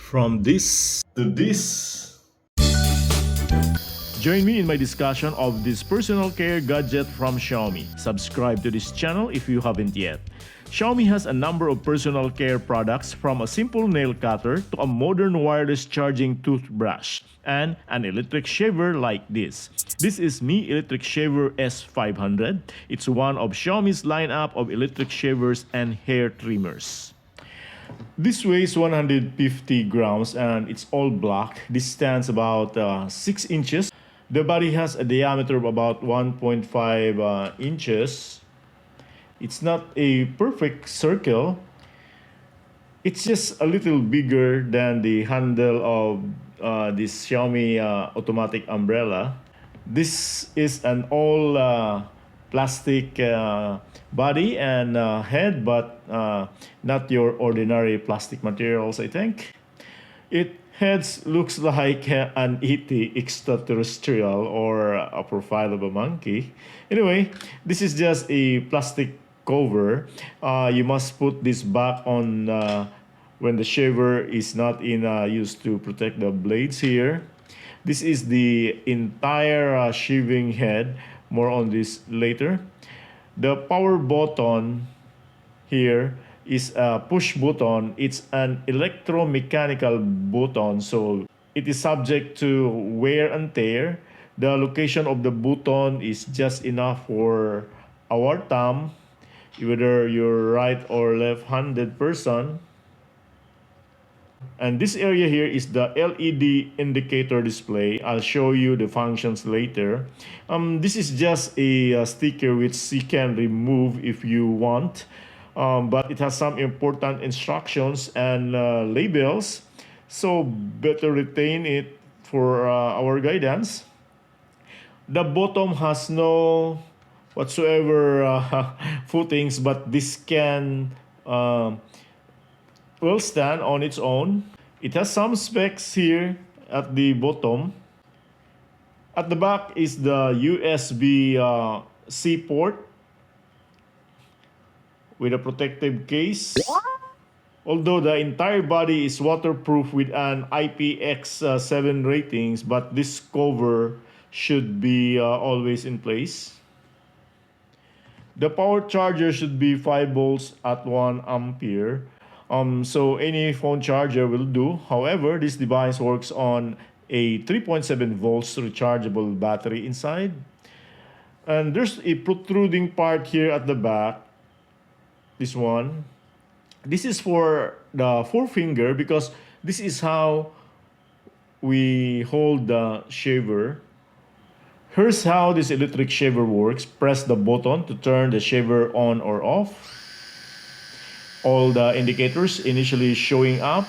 From this to this. Join me in my discussion of this personal care gadget from Xiaomi. Subscribe to this channel if you haven't yet. Xiaomi has a number of personal care products, from a simple nail cutter to a modern wireless charging toothbrush and an electric shaver like this. This is Mi Electric Shaver S500. It's one of Xiaomi's lineup of electric shavers and hair trimmers. This weighs 150 grams and it's all black. This stands about 6 inches. The body has a diameter of about 1.5 inches. It's not a perfect circle. It's just a little bigger than the handle of this Xiaomi automatic umbrella. This is an all plastic body and head, but not your ordinary plastic materials, I think. It heads looks like an ET extraterrestrial or a profile of a monkey. Anyway, this is just a plastic cover. You must put this back on when the shaver is not in use, to protect the blades here. This is the entire shaving head. More on this later. The power button here is a push button. It's an electromechanical button, so it is subject to wear and tear. The location of the button is just enough for our thumb, whether you're right or left-handed person. And this area here is the LED indicator display. I'll show you the functions later. This is just a sticker which you can remove if you want. But it has some important instructions and labels. So better retain it for our guidance. The bottom has no whatsoever footings, but this can will stand on its own. It has some specs here at the bottom. At the back is the USB C port with a protective case. Although the entire body is waterproof with an IPX7 ratings, but this cover should be always in place. The power charger should be 5 volts at 1 ampere. So any phone charger will do. However, this device works on a 3.7 volts rechargeable battery inside. And there's a protruding part here at the back. This one. This is for the forefinger, because this is how we hold the shaver. Here's how this electric shaver works. Press the button to turn the shaver on or off. All the indicators initially showing up.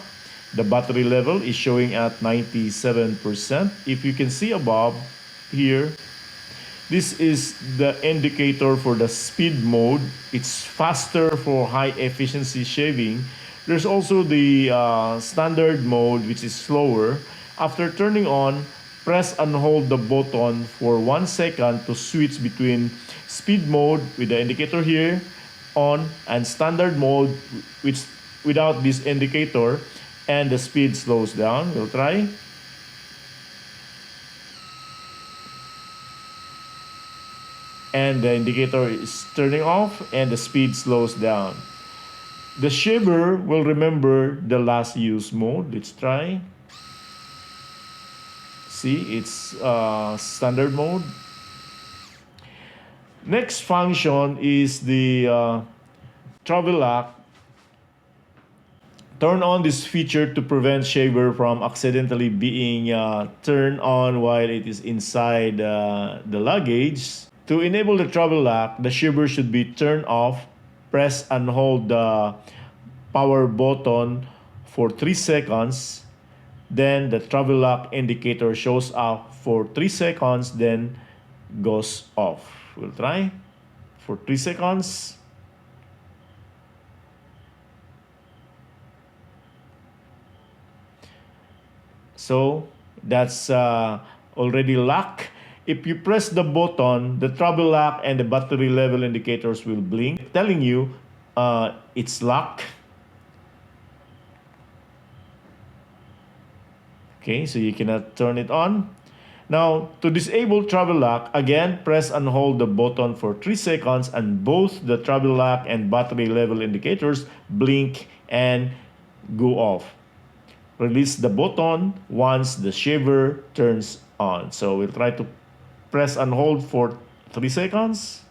The battery level is showing at 97%. If you can see above here, this is the indicator for the speed mode. It's faster for high efficiency shaving. There's also the standard mode, which is slower. After turning on, press and hold the button for 1 second to switch between speed mode with the indicator here on and standard mode, which without this indicator, and the speed slows down. We'll try. And the indicator is turning off and the speed slows down. The shaver will remember the last use mode. Let's try. See, it's standard mode. Next function is the travel lock. Turn on this feature to prevent shaver from accidentally being turned on while it is inside the luggage. To enable the travel lock, the shaver should be turned off. Press and hold the power button for 3 seconds. Then the travel lock indicator shows up for 3 seconds, then goes off. We'll try for 3 seconds. So that's already locked. If you press the button, the travel lock and the battery level indicators will blink, telling you it's locked. Okay, so you cannot turn it on. Now, to disable travel lock, again, press and hold the button for 3 seconds and both the travel lock and battery level indicators blink and go off. Release the button once the shaver turns on. So we'll try to press and hold for 3 seconds.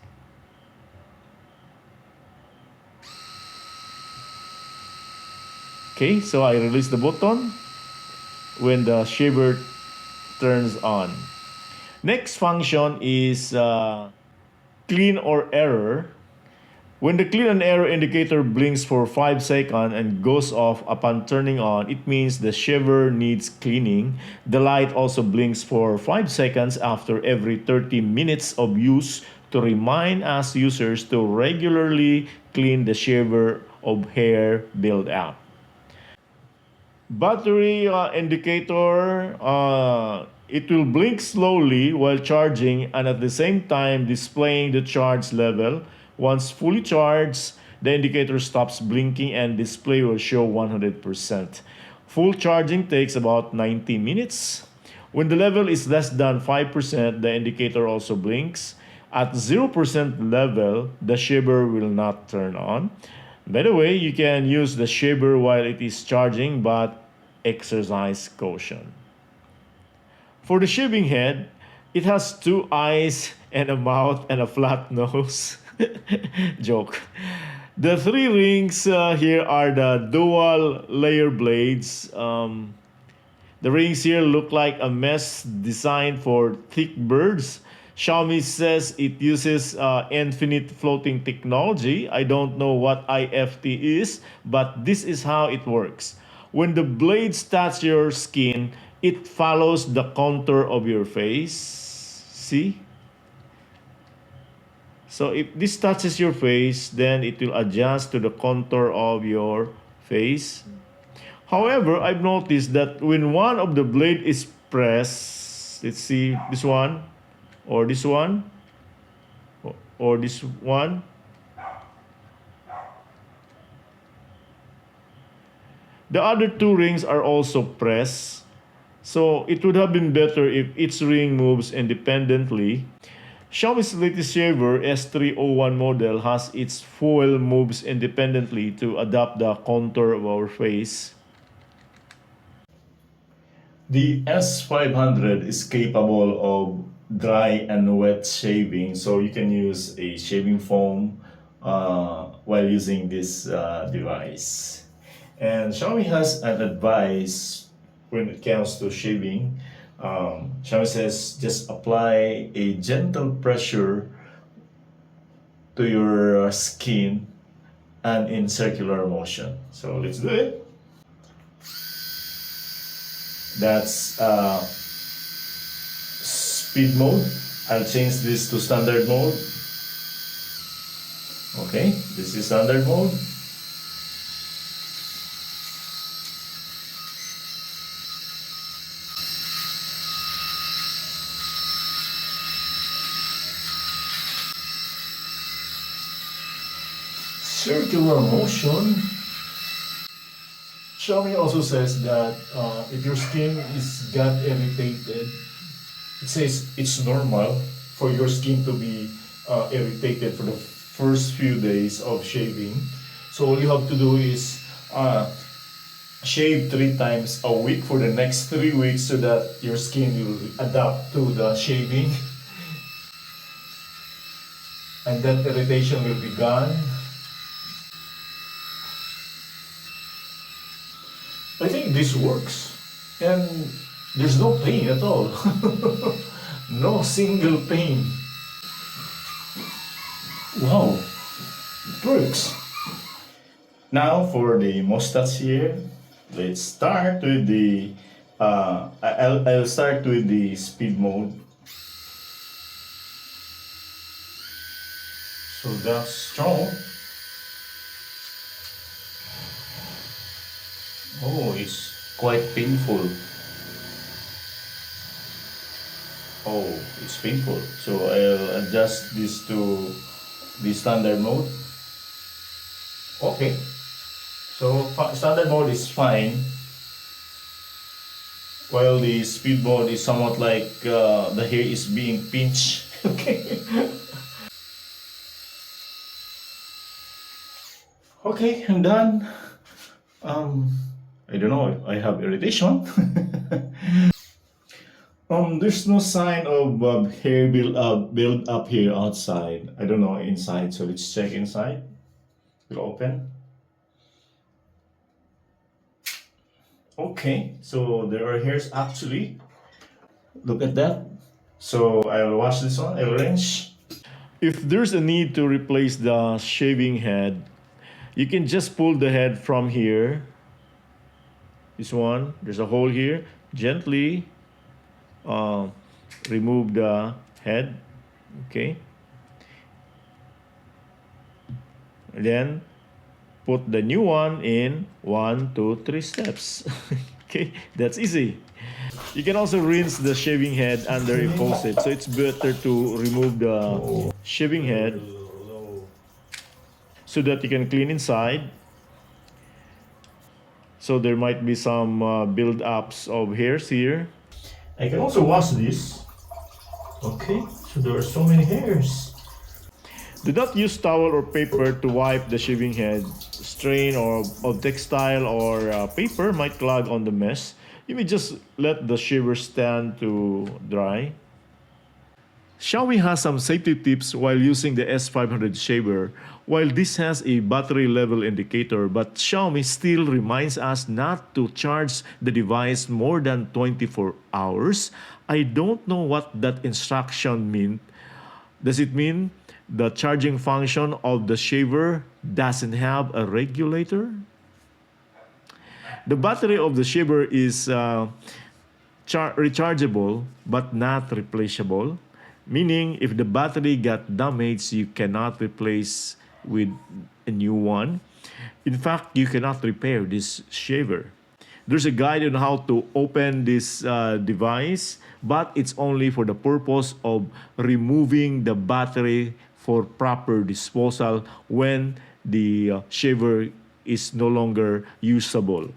Okay, so I release the button when the shaver turns on. Next function is clean or error. When the clean and error indicator blinks for 5 seconds and goes off upon turning on, it means the shaver needs cleaning. The light also blinks for 5 seconds after every 30 minutes of use to remind us users to regularly clean the shaver of hair buildup. Battery indicator, it will blink slowly while charging and at the same time displaying the charge level. Once fully charged, the indicator stops blinking and display will show 100%. Full charging takes about 90 minutes. When the level is less than 5%, the indicator also blinks. At 0% level, the shaver will not turn on. By the way, you can use the shaver while it is charging, but exercise caution. For the shaving head, it has 2 eyes and a mouth and a flat nose. Joke. The 3 rings here are the dual layer blades. The rings here look like a mesh designed for thick birds. Xiaomi says it uses infinite floating technology. I don't know what IFT is, but this is how it works. When the blades touch your skin, it follows the contour of your face. See? So if this touches your face, then it will adjust to the contour of your face. However, I've noticed that when one of the blade is pressed, let's see this one, or this one, or this one, the other 2 rings are also pressed. So it would have been better if each ring moves independently. Xiaomi's latest shaver S301 model has its foil moves independently to adapt the contour of our face. The S500 is capable of dry and wet shaving, so you can use a shaving foam while using this device. And Xiaomi has an advice when it comes to shaving. Xiaomi says just apply a gentle pressure to your skin and in circular motion. So let's do it. That's speed mode. I'll change this to standard mode. Okay, this is standard mode. Circular motion. Xiaomi also says that if your skin is got irritated, it says it's normal for your skin to be irritated for the first few days of shaving. So all you have to do is shave 3 times a week for the next 3 weeks so that your skin will adapt to the shaving and that irritation will be gone. I think this works and there's no pain at all. No single pain. Wow, it works. Now for the mustache here, let's start with the I'll start with the speed mode. So that's strong. Oh, it's quite painful. Oh, it's painful. So I'll adjust this to the standard mode. Okay. So standard mode is fine. while the speed mode is somewhat like the hair is being pinched. Okay. Okay, I'm done. Um, I don't know. I have irritation. There's no sign of hair build up here outside. I don't know inside. So let's check inside. We'll open. Okay, so there are hairs actually. Look at that. So I'll wash this one. I'll rinse. If there's a need to replace the shaving head, you can just pull the head from here. This one, there's a hole here. Gently remove the head. Okay. And then put the new one in 1, 2, 3 steps. Okay, that's easy. You can also rinse the shaving head under a faucet. So it's better to remove the shaving head so that you can clean inside. So there might be some build-ups of hairs here. I can also wash this. Okay, so there are so many hairs. Do not use towel or paper to wipe the shaving head. Strain of textile or paper might clog on the mess. You may just let the shaver stand to dry. Xiaomi has some safety tips while using the S500 shaver. While this has a battery level indicator, but Xiaomi still reminds us not to charge the device more than 24 hours. I don't know what that instruction means. Does it mean the charging function of the shaver doesn't have a regulator? The battery of the shaver is rechargeable but not replaceable, meaning if the battery got damaged, you cannot replace with a new one. In fact, you cannot repair this shaver. There's a guide on how to open this device, but it's only for the purpose of removing the battery for proper disposal when the shaver is no longer usable.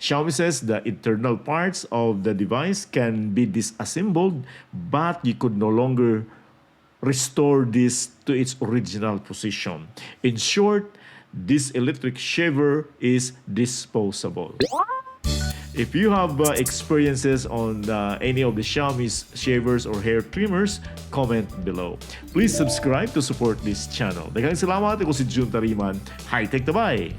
Xiaomi says the internal parts of the device can be disassembled, but you could no longer restore this to its original position. In short, this electric shaver is disposable. If you have experiences on any of the Xiaomi's shavers or hair trimmers, comment below. Please subscribe to support this channel. Daghang salamat. Ako si Jun Tariman. High-tech tabay!